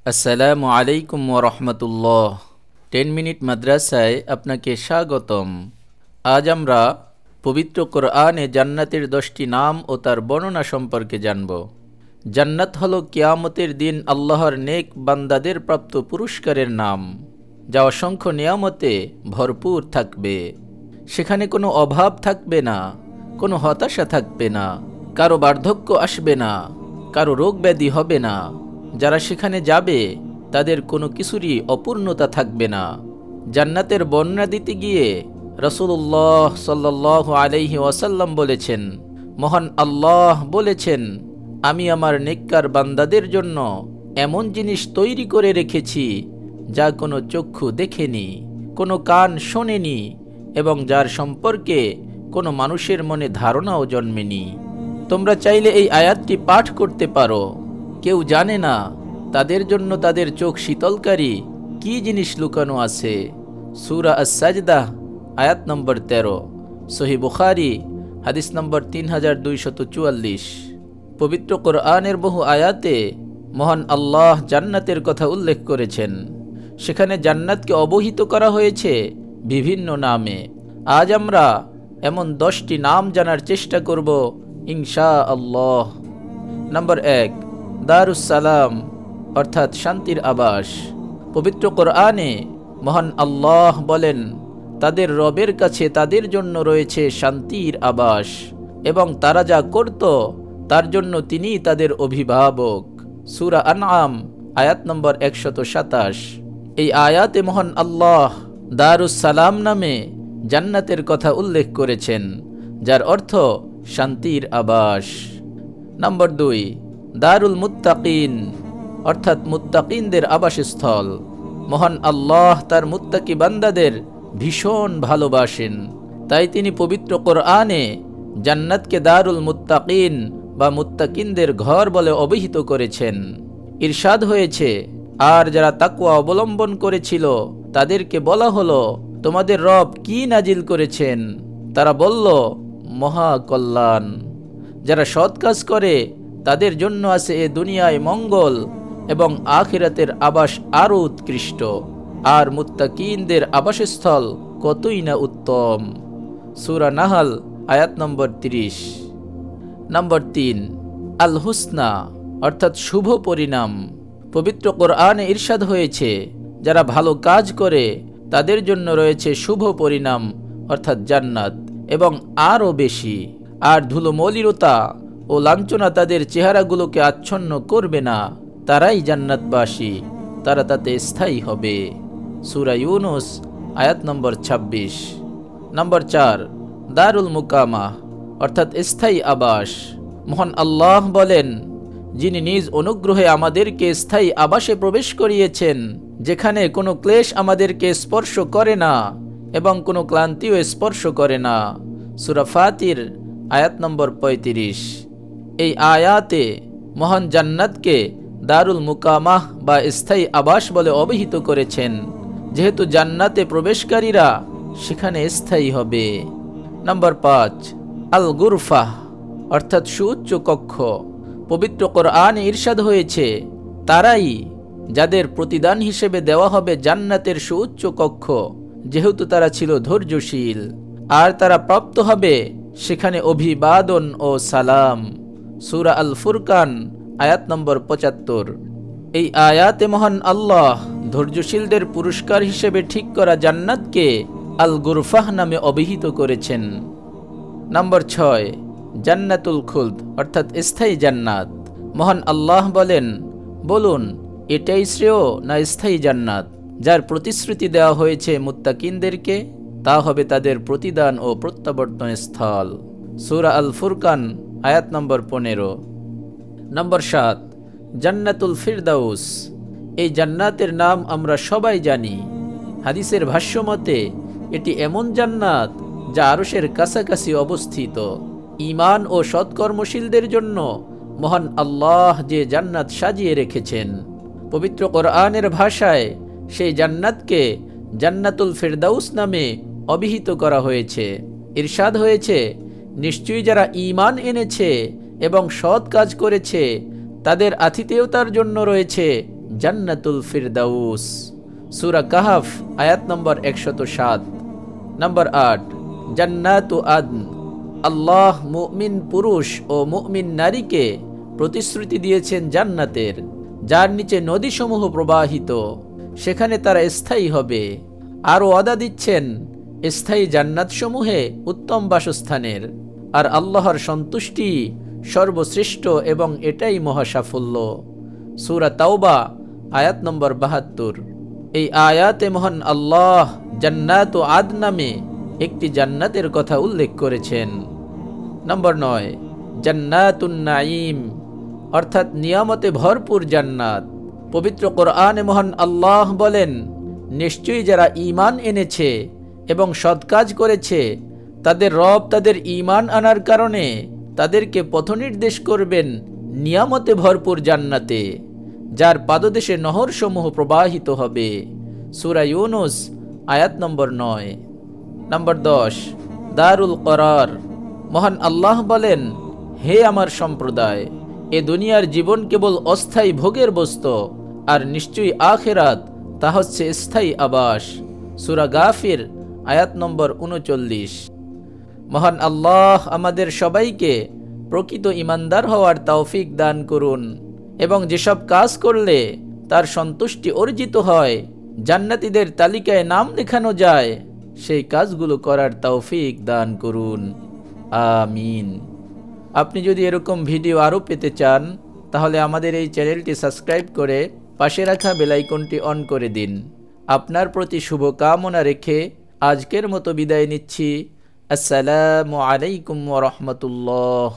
আসসালামু আলাইকুম ওরহমতুল্লাহ। 10 মিনিট মাদ্রাসায় আপনাকে স্বাগতম। আজ আমরা পবিত্র কোরআনে জান্নাতের 10টি নাম ও তার বর্ণনা সম্পর্কে জানব। জান্নাত হলো কিয়ামতের দিন আল্লাহর নেক বান্দাদের প্রাপ্ত পুরস্কারের নাম, যা অসংখ্য নিয়ামতে ভরপুর থাকবে। সেখানে কোনো অভাব থাকবে না, কোনো হতাশা থাকবে না, কারো বার্ধক্য আসবে না, কারো রোগ ব্যাধি হবে না। যারা সেখানে যাবে তাদের কোনো কিছুরই অপূর্ণতা থাকবে না। জান্নাতের বর্ণনা দিতে গিয়ে রাসূলুল্লাহ সাল্লাল্লাহু আলাইহি ওয়াসাল্লাম বলেছেন, মহান আল্লাহ বলেছেন, আমি আমার নেককার বান্দাদের জন্য এমন জিনিস তৈরি করে রেখেছি যা কোনো চক্ষু দেখেনি, কোনো কান শোনেনি এবং যার সম্পর্কে কোনো মানুষের মনে ধারণাও জন্মেনি। তোমরা চাইলে এই আয়াতটি পাঠ করতে পারো। কেউ জানে না তাদের জন্য তাদের চোখ শীতলকারী কি জিনিস লুকানো আছে। সূরা আস-সাজদা আয়াত নম্বর 13, সহিহ বুখারী হাদিস নম্বর 3244। পবিত্র কোরআনের বহু আয়াতে মহান আল্লাহ জান্নাতের কথা উল্লেখ করেছেন। সেখানে জান্নাতকে অবহিত করা হয়েছে বিভিন্ন নামে। আজ আমরা এমন 10টি নাম জানার চেষ্টা করব ইনশাআল্লাহ। নম্বর 1, দারুস সালাম অর্থাৎ শান্তির আবাস। পবিত্র কোরআনে মহান আল্লাহ বলেন, তাদের রবের কাছে তাদের জন্য রয়েছে শান্তির আবাস এবং তারা যা করত তার জন্য তিনি তাদের অভিভাবক। সূরা আনআম আয়াত নম্বর 127। এই আয়াতে মহান আল্লাহ দারুস সালাম নামে জান্নাতের কথা উল্লেখ করেছেন, যার অর্থ শান্তির আবাস। নম্বর 2, দারুল মুত্তাকিন অর্থাৎ মুত্তাকিনদের আবাসস্থল। মহান আল্লাহ তার মুত্তাকি বান্দাদের ভীষণ ভালোবাসেন, তাই তিনি পবিত্র কোরআনে জান্নাতকে দারুল মুত্তাকিন বা মুত্তাকিনদের ঘর বলে অভিহিত করেছেন। ইরশাদ হয়েছে, আর যারা তাকওয়া অবলম্বন করেছিল তাদেরকে বলা হলো, তোমাদের রব কি নাজিল করেছেন? তারা বলল, মহা কল্যাণ। যারা সৎ কাজ করে তাদের জন্য আছে এ দুনিয়ায় মঙ্গল এবং আখিরাতের আবাস আরও উৎকৃষ্ট। আর মুত্তাকিনদের আবাসস্থল কতই না উত্তম। সূরা নাহল আয়াত নম্বর 30। নম্বর 3, আল হুসনা অর্থাৎ শুভ পরিণাম। পবিত্র কোরআনে ইরশাদ হয়েছে, যারা ভালো কাজ করে তাদের জন্য রয়েছে শুভ পরিণাম অর্থাৎ জান্নাত এবং আরও বেশি। আর ধুলোমলিরতা ও লাঞ্ছনা তাদের চেহারাগুলোকে আচ্ছন্ন করবে না। তারাই জান্নাতবাসী, তারা তাতে স্থায়ী হবে। সূরা ইউনুস আয়াত নম্বর 26। নম্বর 4, দারুল মুকামা অর্থাৎ স্থায়ী আবাস। মহান আল্লাহ বলেন, যিনি নিজ অনুগ্রহে আমাদেরকে স্থায়ী আবাসে প্রবেশ করিয়েছেন, যেখানে কোনো ক্লেশ আমাদেরকে স্পর্শ করে না এবং কোনো ক্লান্তিও স্পর্শ করে না। সূরা ফাতির আয়াত নম্বর 35। এই আয়াতে মহান জান্নাতকে দারুল মুকামাহ বা স্থায়ী আবাস বলে অভিহিত করেছেন, যেহেতু জান্নাতে প্রবেশকারীরা সেখানে স্থায়ী হবে। নম্বর 5, আল গুরফাহ অর্থাৎ সুউচ্চ কক্ষ। পবিত্র কোরআনে ইরশাদ হয়েছে, তারাই যাদের প্রতিদান হিসেবে দেওয়া হবে জান্নাতের সুউচ্চ কক্ষ, যেহেতু তারা ছিল ধৈর্যশীল। আর তারা প্রাপ্ত হবে সেখানে অভিবাদন ও সালাম। সূরা আল ফুরকান আয়াত নম্বর 75। এই আয়াতে মহান আল্লাহ ধৈর্যশীলদের পুরস্কার হিসেবে ঠিক করা জান্নাতকে আল গুরফাহ নামে অভিহিত করেছেন। নম্বর 6, জান্নাতুল খুলদ অর্থাৎ স্থায়ী জান্নাত। মহান আল্লাহ বলেন, বলুন এটাই শ্রেয় না স্থায়ী জান্নাত যার প্রতিশ্রুতি দেওয়া হয়েছে মুত্তাকিনদেরকে? তা হবে তাদের প্রতিদান ও প্রত্যাবর্তন স্থল। সূরা আল ফুরকান আয়াত নম্বর 15। নম্বর 7, জান্নাতুল ফিরদাউস। এই জান্নাতের নাম আমরা সবাই জানি। হাদিসের ভাষ্যমতে এটি এমন জান্নাত যা আরশের কাছাকাছি অবস্থিত। ঈমান ও সৎকর্মশীলদের জন্য মহান আল্লাহ যে জান্নাত সাজিয়ে রেখেছেন, পবিত্র কোরআনের ভাষায় সেই জান্নাতকে জান্নাতুল ফিরদাউস নামে অভিহিত করা হয়েছে। ইরশাদ হয়েছে, নিশ্চয়ই যারা ঈমান এনেছে এবং সৎ কাজ করেছে তাদের আতিথেয়তার জন্য রয়েছে জান্নাতুল ফিরদাউস। সূরা কাহফ আয়াত নম্বর 107। নম্বর 8, জান্নাতু আদন। আল্লাহ মুমিন পুরুষ ও মুমিন নারীকে প্রতিশ্রুতি দিয়েছেন জান্নাতের, যার নিচে নদীসমূহ প্রবাহিত, সেখানে তারা স্থায়ী হবে। আরও ওয়াদা দিচ্ছেন স্থায়ী জান্নাতসমূহে উত্তম বাসস্থানের। আর আল্লাহর সন্তুষ্টি সর্বশ্রেষ্ঠ এবং এটাই মহাসাফল্য। সূরা তাওবা আয়াত নম্বর 72। এই আয়াতে মহান আল্লাহ জান্নাত ও আদ নামে একটি জান্নাতের কথা উল্লেখ করেছেন। নম্বর 9, জান্নাতুন নাঈম, অর্থাৎ নিয়ামতে ভরপুর জান্নাত। পবিত্র কোরআনে মহান আল্লাহ বলেন, নিশ্চয়ই যারা ঈমান এনেছে এবং সৎ কাজ করেছে তাদের রব তাদের ঈমান আনার কারণে তাদেরকে পথনির্দেশ করবেন নিয়ামতে ভরপুর জান্নাতে, যার পাদদেশে নহরসমূহ প্রবাহিত হবে। সূরা ইউনুস আয়াত নম্বর 9। নম্বর 10, দারুল করার। মহান আল্লাহ বলেন, হে আমার সম্প্রদায়, এ দুনিয়ার জীবন কেবল অস্থায়ী ভোগের বস্তু, আর নিশ্চয়ই আখিরাত তা হচ্ছে স্থায়ী আবাস। সূরা গাফির আয়াত নম্বর 39। মহান আল্লাহ আমাদের সবাইকে প্রকৃত ঈমানদার হওয়ার তৌফিক দান করুন এবং যেসব কাজ করলে তার সন্তুষ্টি অর্জিত হয়, জান্নাতীদের তালিকায় নাম লেখানো যায়, সেই কাজগুলো করার তৌফিক দান করুন। আমিন। আপনি যদি এরকম ভিডিও আরও পেতে চান তাহলে আমাদের এই চ্যানেলটি সাবস্ক্রাইব করে পাশে রাখা বেল আইকনটি অন করে দিন। আপনার প্রতি শুভকামনা রেখে আজকের মতো বিদায় নিচ্ছি। আসসালামু আলাইকুম ওয়া রাহমাতুল্লাহ।